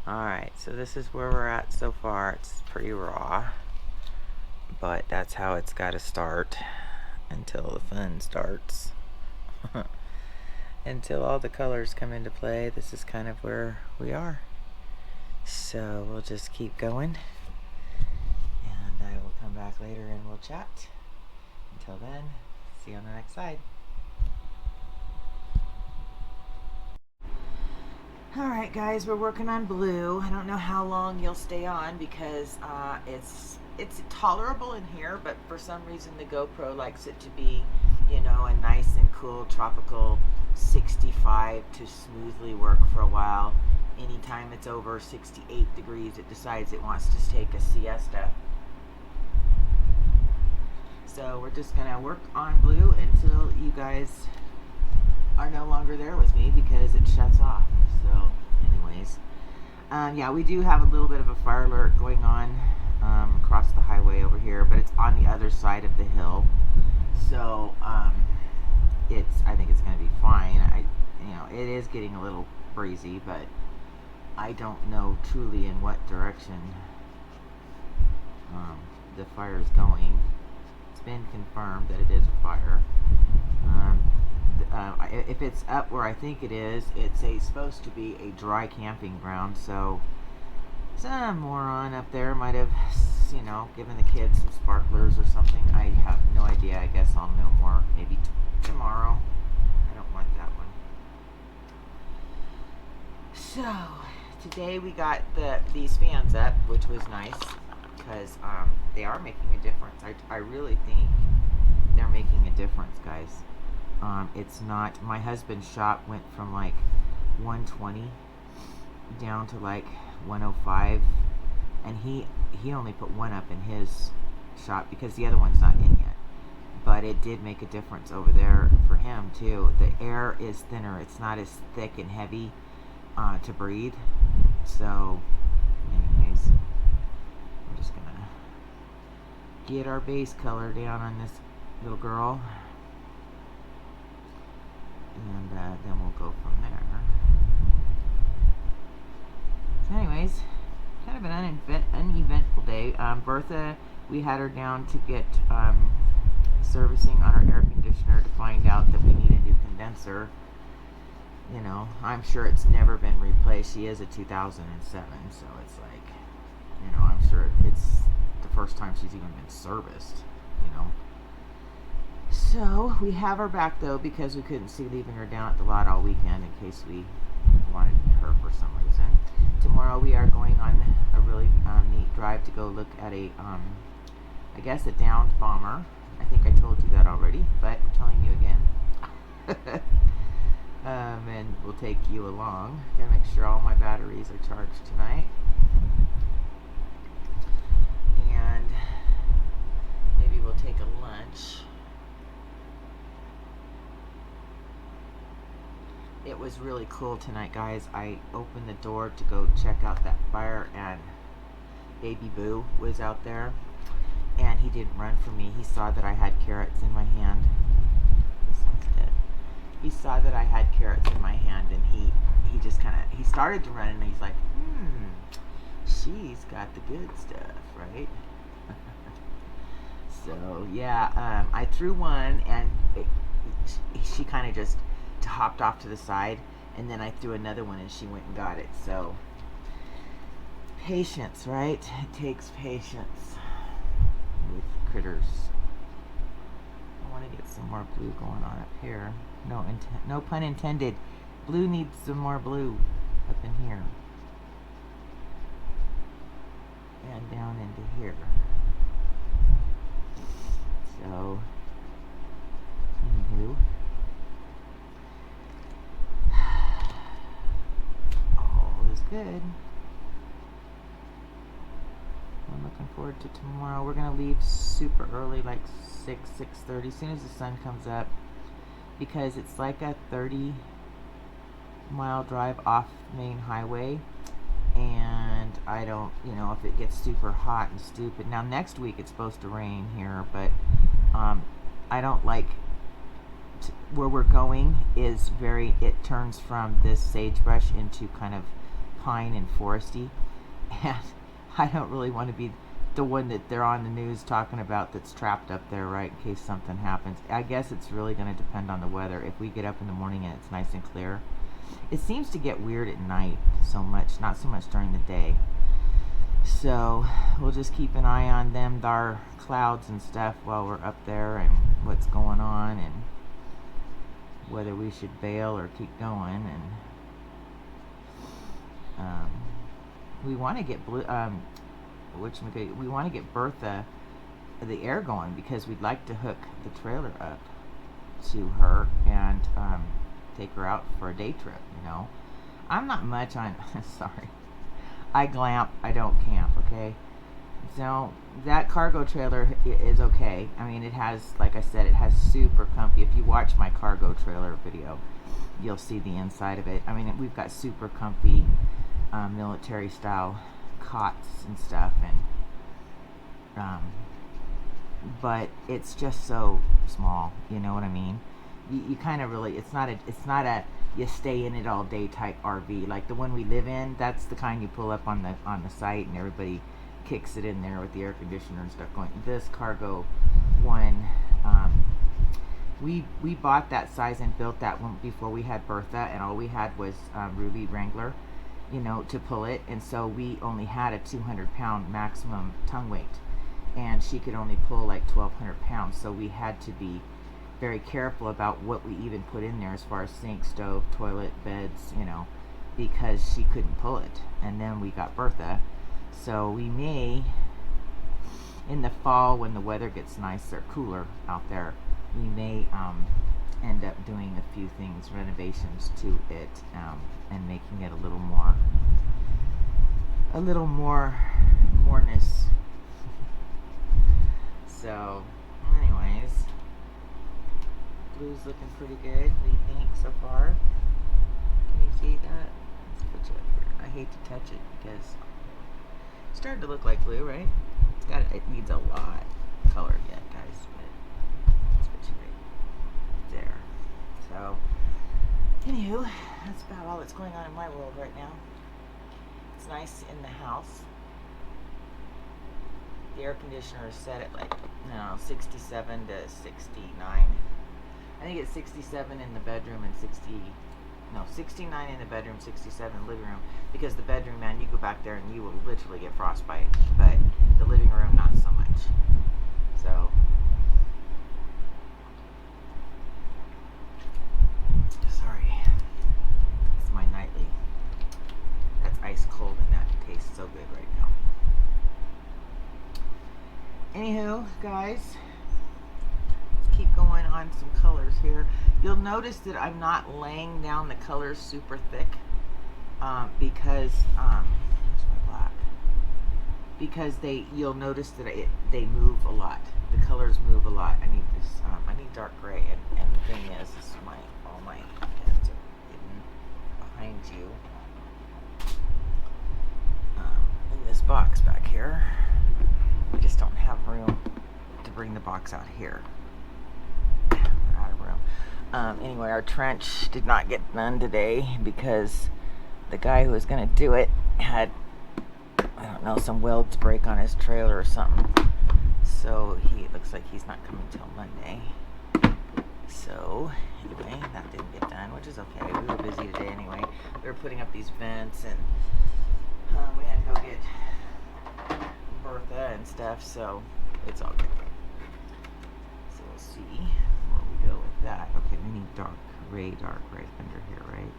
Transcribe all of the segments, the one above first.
Alright, so this is where we're at so far. It's pretty raw, but that's how it's got to start until the fun starts. Until all the colors come into play, this is kind of where we are. So we'll just keep going, and I will come back later and we'll chat. Until then, see you on the next side. Alright guys, we're working on blue. I don't know how long you'll stay on because it's tolerable in here, but for some reason the GoPro likes it to be, you know, a nice and cool tropical 65 to smoothly work for a while. Anytime it's over 68 degrees, it decides it wants to take a siesta. So we're just gonna work on blue until you guys are no longer there with me because it shuts off. So anyways, yeah, we do have a little bit of a fire alert going on across the highway over here, but it's on the other side of the hill. So I think it's going to be fine. It is getting a little breezy, but I don't know truly in what direction the fire is going. It's been confirmed that it is a fire. If it's up where I think it is, it's supposed to be a dry camping ground, so some moron up there might have, given the kids some sparklers or something. I have no idea. I guess I'll know more maybe tomorrow. I don't want that one. So today we got these fans up, which was nice because they are making a difference. I really think they're making a difference, guys. It's not, my husband's shop went from like 120 down to like 105, and he only put one up in his shop because the other one's not in yet. But it did make a difference over there for him too. The air is thinner. It's not as thick and heavy to breathe. So anyways, I'm just gonna get our base color down on this little girl, and then we'll go from there. So anyways, kind of an uneventful day. Bertha, we had her down to get servicing on our air conditioner to find out that we need a new condenser. I'm sure it's never been replaced. She is a 2007, so it's like, I'm sure it's the first time she's even been serviced, So we have her back though because we couldn't see leaving her down at the lot all weekend in case we wanted her for some reason. Tomorrow we are going on a really neat drive to go look at I guess a downed bomber. I think I told you that already, but I'm telling you again. And we'll take you along. Gonna make sure all my batteries are charged tonight. And maybe we'll take a lunch. It was really cool tonight, guys. I opened the door to go check out that fire, and Baby Boo was out there, and he didn't run from me. He saw that I had carrots in my hand. This one's dead. He saw that I had carrots in my hand, and he just he started to run, and he's like, she's got the good stuff, right? So yeah, I threw one, and she kind of just hopped off to the side, and then I threw another one and she went and got it. So patience, right? It takes patience with critters. I want to get some more blue going on up here. No pun intended. Blue needs some more blue up in here and down into here. So anywho, is good. I'm looking forward to tomorrow. We're gonna leave super early, like 6:30, as soon as the sun comes up, because it's like a 30-mile drive off main highway, and I don't, if it gets super hot and stupid. Now next week it's supposed to rain here, but I don't like where we're going is it turns from this sagebrush into kind of pine and foresty, and I don't really want to be the one that they're on the news talking about that's trapped up there, right, in case something happens. I guess it's really going to depend on the weather. If we get up in the morning and it's nice and clear, it seems to get weird at night so much, not so much during the day. So we'll just keep an eye on them, our clouds and stuff, while we're up there, and what's going on, and whether we should bail or keep going. And we want to get we want to get Bertha the air going, because we'd like to hook the trailer up to her and take her out for a day trip. You know, I'm not much on sorry, I glamp, I don't camp, okay? So that cargo trailer is okay. I mean, it has, like I said, it has super comfy. If you watch my cargo trailer video, you'll see the inside of it. I mean, we've got super comfy military style cots and stuff, and but it's just so small, you know what I mean? You kind of really, it's not a you stay in it all day type RV like the one we live in. That's the kind you pull up on the site and everybody kicks it in there with the air conditioner and stuff going. This cargo one, we bought that size and built that one before we had Bertha, and all we had was Ruby Wrangler, you know, to pull it, and so we only had a 200-pound maximum tongue weight, and she could only pull like 1,200 pounds, so we had to be very careful about what we even put in there as far as sink, stove, toilet, beds, you know, because she couldn't pull it. And then we got Bertha, so we may, in the fall when the weather gets nicer, cooler out there, we may end up doing a few things, renovations to it, and making it a little moreness. So anyways, blue's looking pretty good. What do you think so far? Can you see that? Let's put you up here. I hate to touch it because it's starting to look like blue, right? It needs a lot of color yet, guys, but let's put you right there. So anywho, that's about all that's going on in my world right now. It's nice in the house. The air conditioner is set at like, 67 to 69. I think it's 67 in the bedroom and 69 in the bedroom, 67 in the living room. Because the bedroom, man, you go back there and you will literally get frostbite. But the living room, not so much. So, sorry. It's my nightly. That's ice cold and that tastes so good right now. Anywho, guys, let's keep going on some colors here. You'll notice that I'm not laying down the colors super thick because where's my black? Because you'll notice that they move a lot. The colors move a lot. I need this. I need dark gray, and the thing is all my heads are hidden behind you in this box back here. We just don't have room to bring the box out here. We're out of room. Anyway, our trench did not get done today because the guy who was going to do it had, I don't know, some welds break on his trailer or something. So it looks like he's not coming till Monday. So anyway, that didn't get done, which is okay. We were busy today anyway. We were putting up these vents, and we had to go get Bertha and stuff, so it's all good. So we'll see where we go with that. Okay, we need dark gray under here, right?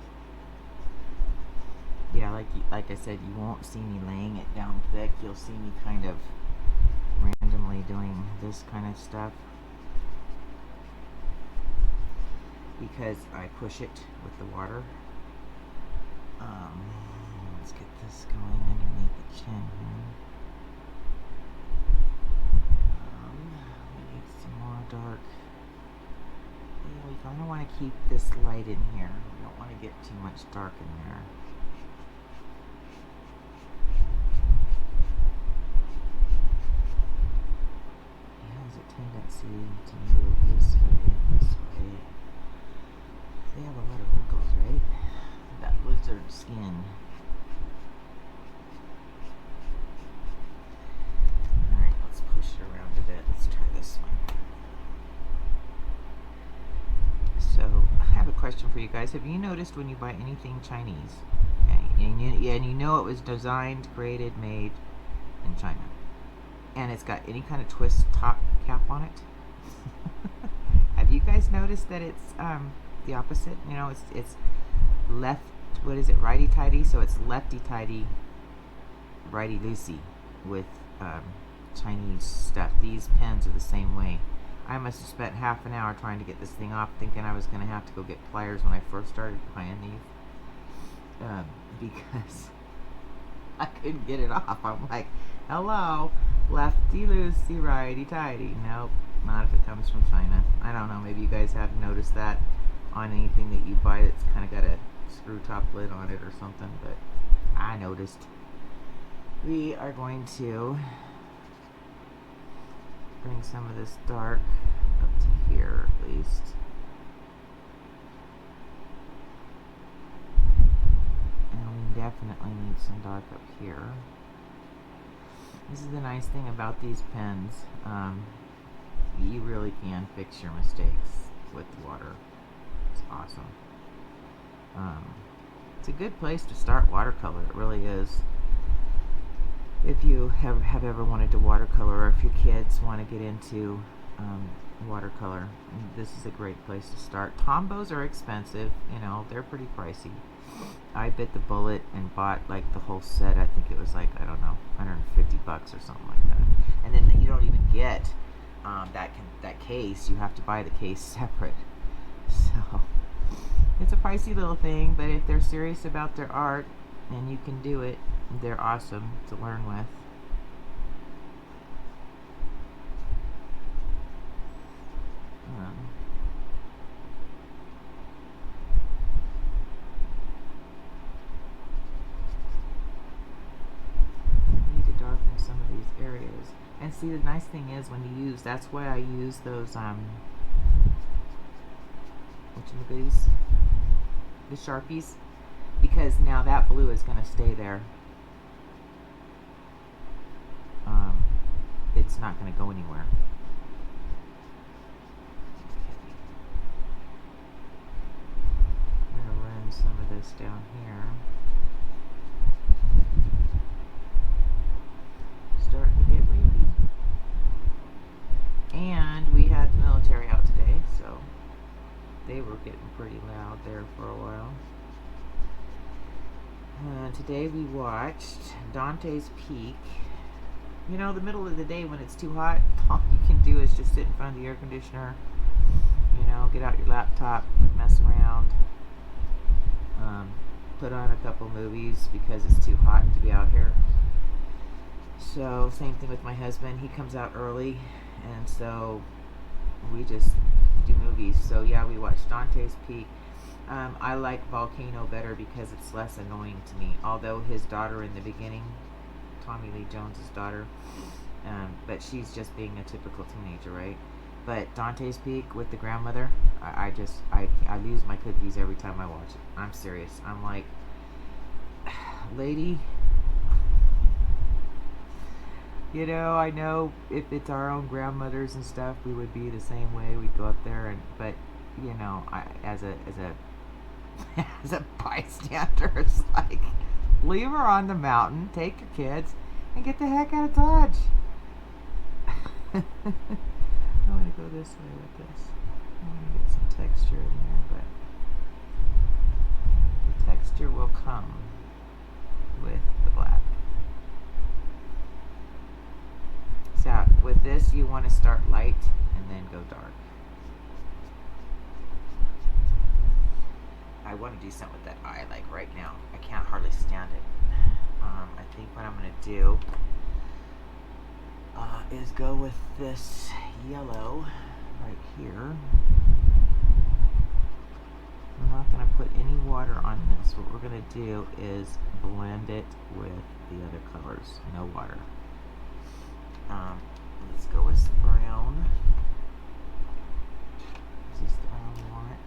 Yeah, like I said, you won't see me laying it down thick. You'll see me kind of randomly doing this kind of stuff because I push it with the water. Let's get this going underneath the chin here. We need some more dark. Yeah, we kind of want to keep this light in here. We don't want to get too much dark in there. It has a tendency to move this way and this way. They have a lot of wrinkles, right? That lizard skin. guys, have you noticed when you buy anything Chinese, okay, and you know it was designed, created, made in China, and it's got any kind of twist top cap on it? Have you guys noticed that it's the opposite? You know, it's left, what is it, righty tighty? So it's lefty tighty, righty loosey with Chinese stuff. These pens are the same way. I must have spent half an hour trying to get this thing off, thinking I was going to have to go get pliers when I first started buying these, because I couldn't get it off. I'm like, hello, lefty loosey, righty tighty. Nope, not if it comes from China. I don't know, maybe you guys have noticed that on anything that you buy that's kind of got a screw top lid on it or something, but I noticed. We are going to bring some of this dark up to here at least. And we definitely need some dark up here. This is the nice thing about these pens. You really can fix your mistakes with water. It's awesome. It's a good place to start watercolor. It really is. If you have ever wanted to watercolor, or if your kids want to get into watercolor, this is a great place to start. Tombows are expensive, you know, they're pretty pricey. I bit the bullet and bought like the whole set. I think it was like, I don't know, $150 or something like that. And then you don't even get that case. You have to buy the case separate. So it's a pricey little thing, but if they're serious about their art and you can do it, they're awesome to learn with. I need to darken some of these areas. And see, the nice thing is when you use, that's why I use those whatchamagooties, the Sharpies, because now that blue is going to stay there. It's not going to go anywhere. I'm going to run some of this down here. Starting to get windy. And we had the military out today, so they were getting pretty loud there for a while. Today we watched Dante's Peak. You know, the middle of the day when it's too hot, all you can do is just sit in front of the air conditioner, you know, get out your laptop, mess around, put on a couple movies because it's too hot to be out here. So, same thing with my husband. He comes out early, and so we just do movies. So, yeah, we watched Dante's Peak. I like Volcano better because it's less annoying to me. Although his daughter in the beginning, Tommy Lee Jones's daughter, but she's just being a typical teenager, right? But Dante's Peak with the grandmother, I lose my cookies every time I watch it. I'm serious. I'm like, lady, you know, I know if it's our own grandmothers and stuff, we would be the same way. We'd go up there, but you know, as a as a bystander, it's like, leave her on the mountain, take your kids, and get the heck out of Dodge. I want to go this way with this. I want to get some texture in there, but the texture will come with the black. So with this, you want to start light and then go dark. I want to do something with that eye, like right now. I can't hardly stand it. I think what I'm going to do is go with this yellow right here. I'm not going to put any water on this. What we're going to do is blend it with the other colors. No water. Let's go with some brown. Is this the brown we want?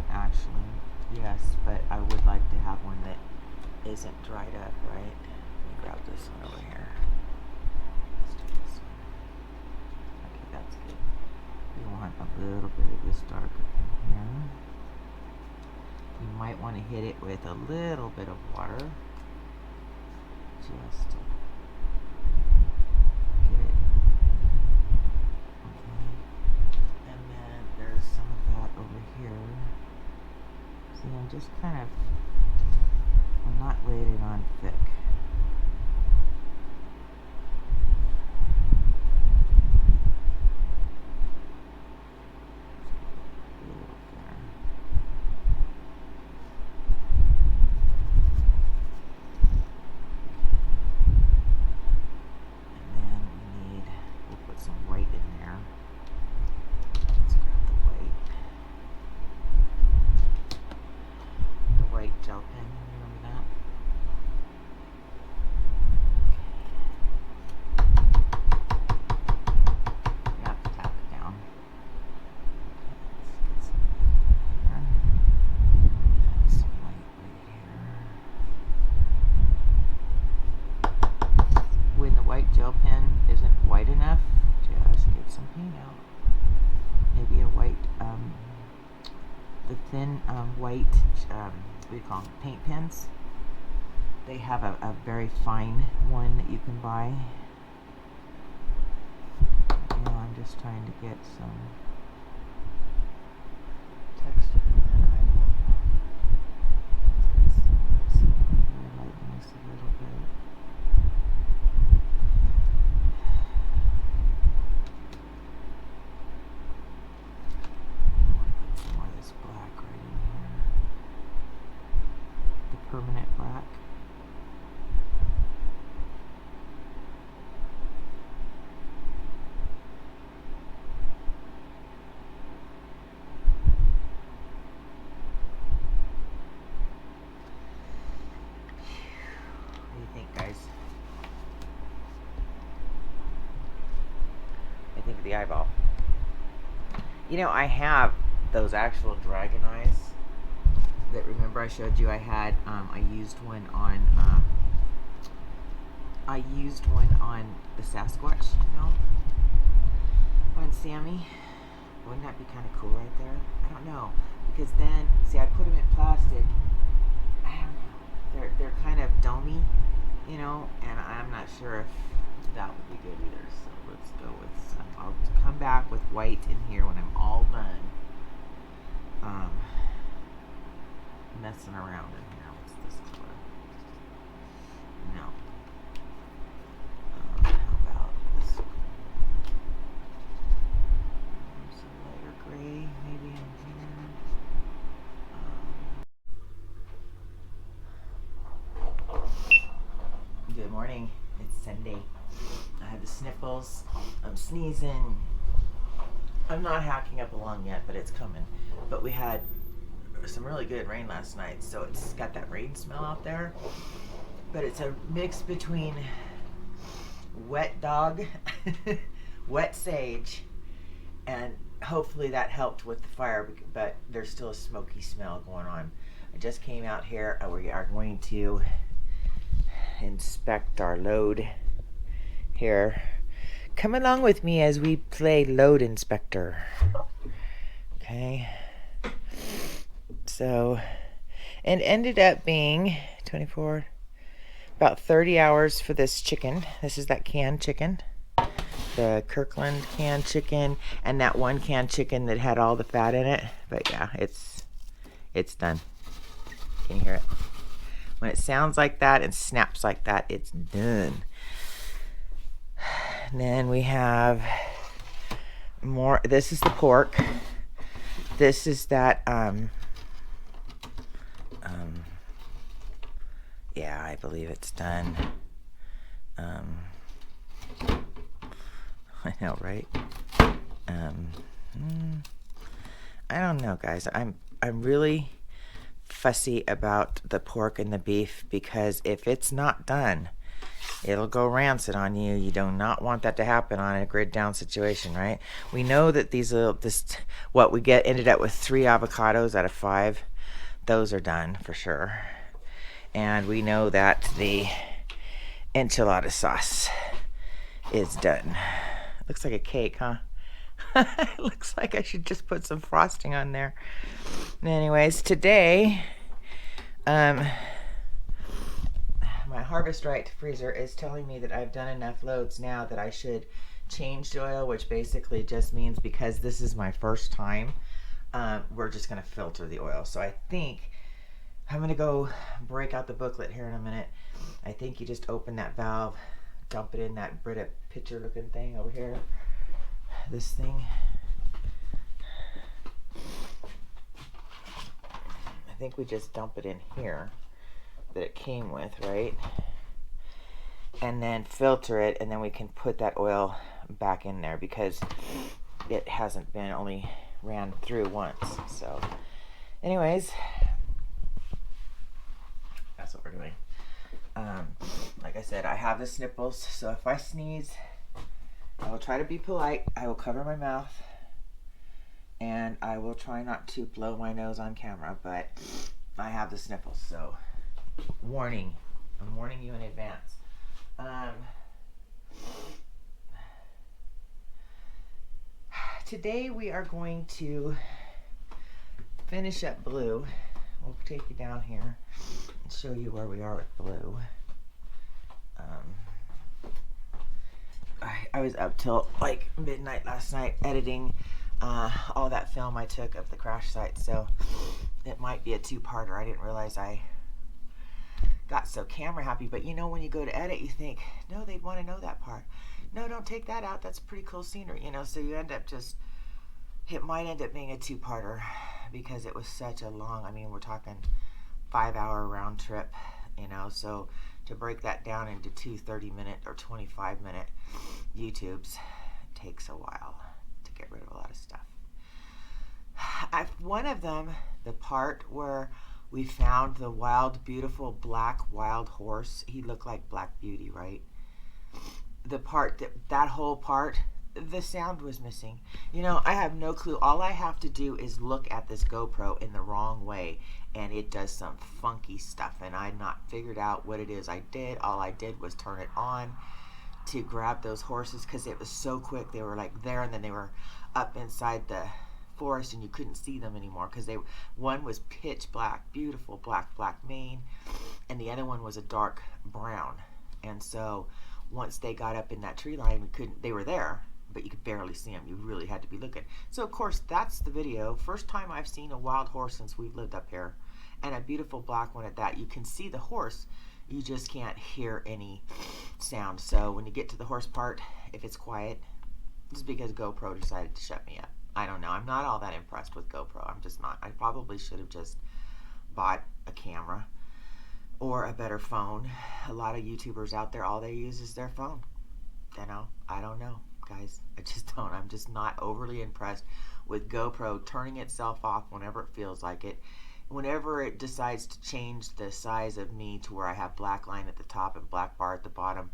Actually, yes, but I would like to have one that isn't dried up, right? Let me grab this one over here. Let's do this one. Okay, that's good. We want a little bit of this darker in here. You might want to hit it with a little bit of water just to get it. Okay. And then there's some of that over here. See, I'm just kind of, I'm not laying it on thick. Gel pen, remember that? You have to tap it down. Okay, let's get some white right here. When the white gel pen isn't white enough, just get some paint out. Maybe a white, the thin white, what do you call them, paint pens. They have a very fine one that you can buy. I'm just trying to get some texture, and then I will lighten this a little bit. Put some more of this black right in here. The permanent black. What do you think, guys? I think of the eyeball. You know, I have those actual dragon eyes that, remember I showed you I had, I used one on the Sasquatch, you know, on Sammy. Wouldn't that be kind of cool right there? I don't know, because then, see, I put them in plastic. I don't know. They're kind of domey, you know, and I'm not sure if that would be good either. So let's go with some. I'll come back with white in here when I'm all done messing around in here. What's this color? No. How about this one? Some lighter gray, maybe in here. Good morning. It's Sunday. I have the sniffles. I'm sneezing. I'm not hacking up a lung yet, but it's coming. But we had some really good rain last night, so it's got that rain smell out there. But it's a mix between wet dog, wet sage, and hopefully that helped with the fire, but there's still a smoky smell going on. I just came out here. We are going to inspect our load here. Come along with me as we play load inspector. Okay. So, it ended up being 24, about 30 hours for this chicken. This is that canned chicken. The Kirkland canned chicken, and that one canned chicken that had all the fat in it. But yeah, it's done. Can you hear it? When it sounds like that and snaps like that, it's done. And then we have more. This is the pork. This is that, yeah, I believe it's done. I know, right? I don't know, guys. I'm really fussy about the pork and the beef, because if it's not done, it'll go rancid on you. You do not want that to happen on a grid down situation, right? We know that what we ended up with 3 avocados out of 5. Those are done for sure. And we know that the enchilada sauce is done. Looks like a cake, huh? It looks like I should just put some frosting on there. Anyways, today, my Harvest Right freezer is telling me that I've done enough loads now that I should change the oil, which basically just means because this is my first time, we're just going to filter the oil. So I think I'm going to go break out the booklet here in a minute. I think you just open that valve, dump it in that Brita pitcher looking thing over here. This thing. I think we just dump it in here that it came with, right? And then filter it, and then we can put that oil back in there because it hasn't been, only ran through once. So anyways, that's what we're doing. Like I said, I have the sniffles, so if I sneeze, I will try to be polite. I will cover my mouth, and I will try not to blow my nose on camera, but I have the sniffles, so warning. I'm warning you in advance. Today we are going to finish up blue. We'll take you down here and show you where we are with blue. I was up till like midnight last night editing all that film I took of the crash site, so it might be a two-parter. I didn't realize I got so camera happy, but you know, when you go to edit, you think, no, they'd want to know that part. No, don't take that out. That's pretty cool scenery, you know, so you end up just, it might end up being a two-parter because it was such a long, I mean, we're talking 5-hour round trip, you know, so to break that down into two 30-minute or 25-minute YouTubes takes a while to get rid of a lot of stuff. One of them, the part where we found the wild, beautiful black wild horse, he looked like Black Beauty, right? The part, that whole part, the sound was missing. You know, I have no clue. All I have to do is look at this GoPro in the wrong way, and it does some funky stuff, and I've not figured out what it is I did. All I did was turn it on to grab those horses because it was so quick. They were like there, and then they were up inside the forest, and you couldn't see them anymore because one was pitch black, beautiful black mane, and the other one was a dark brown. And so once they got up in that tree line, they were there, but you could barely see them. You really had to be looking. So of course, that's the video. First time I've seen a wild horse since we've lived up here, and a beautiful black one at that. You can see the horse, you just can't hear any sound. So when you get to the horse part, if it's quiet, it's because GoPro decided to shut me up. I don't know. I'm not all that impressed with GoPro. I'm just not. I probably should have just bought a camera or a better phone. A lot of YouTubers out there, all they use is their phone. You know, I don't know, guys. I just don't. I'm just not overly impressed with GoPro turning itself off whenever it feels like it. Whenever it decides to change the size of me to where I have black line at the top and black bar at the bottom,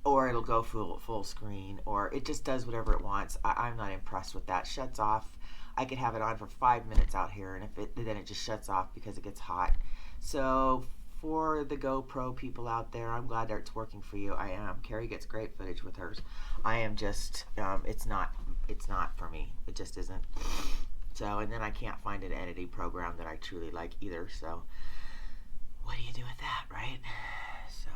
or it'll go full screen, or it just does whatever it wants. I'm not impressed with that. Shuts off. I could have it on for 5 minutes out here, and then it just shuts off because it gets hot. So for the GoPro people out there, I'm glad that it's working for you. I am. Carrie gets great footage with hers. I am just, it's not for me. It just isn't. So, and then I can't find an editing program that I truly like either. So what do you do with that, right? So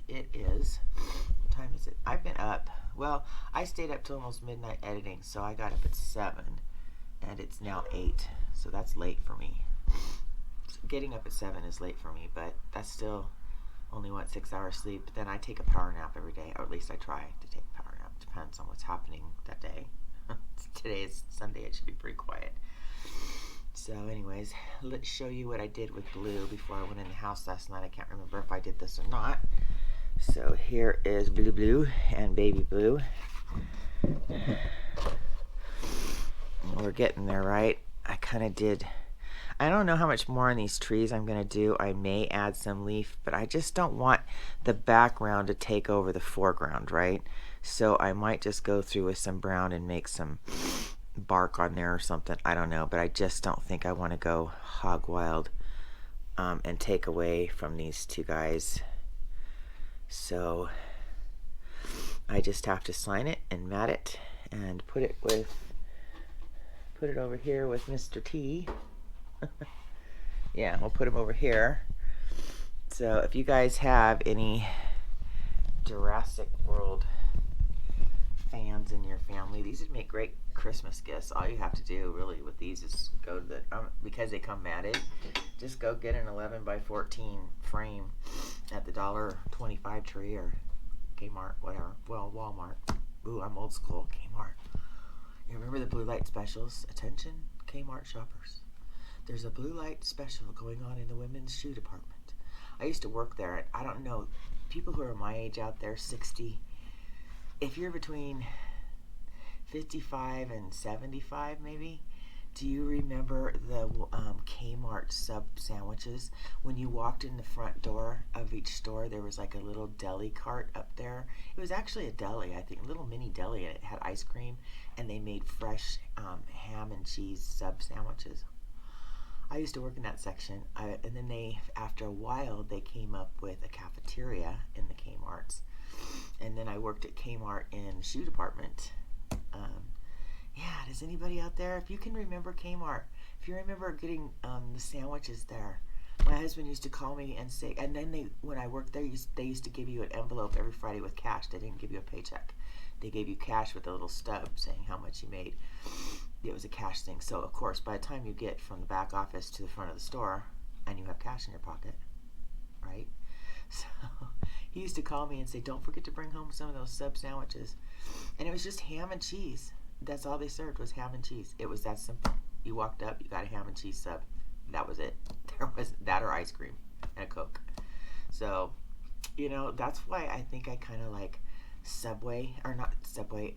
it is, what time is it? I've been up, well, I stayed up till almost midnight editing, so I got up at 7, and it's now 8, so that's late for me. So getting up at 7 is late for me, but that's still only, 6 hours sleep. But then I take a power nap every day, or at least I try to take a power nap. Depends on what's happening that day. Today is Sunday, it should be pretty quiet. So anyways, let's show you what I did with blue before I went in the house last night. I can't remember if I did this or not. So here is blue and baby blue. We're getting there, right? I kind of did. I don't know how much more on these trees I'm going to do. I may add some leaf, but I just don't want the background to take over the foreground, right? So I might just go through with some brown and make some bark on there or something. I don't know, but I just don't think I want to go hog wild and take away from these two guys. So I just have to sign it and mat it and put it with put it over here with Mr. T. Yeah, we'll put him over here. So if you guys have any Jurassic World fans in your family, these would make great Christmas gifts. All you have to do really with these is go to the, because they come matted, just go get an 11 by 14 frame at the $1.25 tree or Kmart, whatever. Well, Walmart. Ooh, I'm old school. Kmart. You remember the blue light specials? Attention, Kmart shoppers. There's a blue light special going on in the women's shoe department. I used to work there. I don't know, people who are my age out there, 60, if you're between 55 and 75 maybe, do you remember the Kmart sub sandwiches? When you walked in the front door of each store, there was like a little deli cart up there. It was actually a deli, I think, a little mini deli, and it had ice cream, and they made fresh ham and cheese sub sandwiches. I used to work in that section, and then they, after a while, they came up with a cafeteria in the Kmarts, and then I worked at Kmart in the shoe department. Yeah, does anybody out there, if you can remember Kmart, if you remember getting the sandwiches there, my husband used to call me and say, and then when I worked there, they used to give you an envelope every Friday with cash. They didn't give you a paycheck. They gave you cash with a little stub saying how much you made. It was a cash thing. So, of course, by the time you get from the back office to the front of the store, and you have cash in your pocket, right? So he used to call me and say, don't forget to bring home some of those sub sandwiches. And it was just ham and cheese. That's all they served was ham and cheese. It was that simple. You walked up, you got a ham and cheese sub. That was it. There was that or ice cream and a Coke. So, you know, that's why I think I kind of like Subway, or not Subway.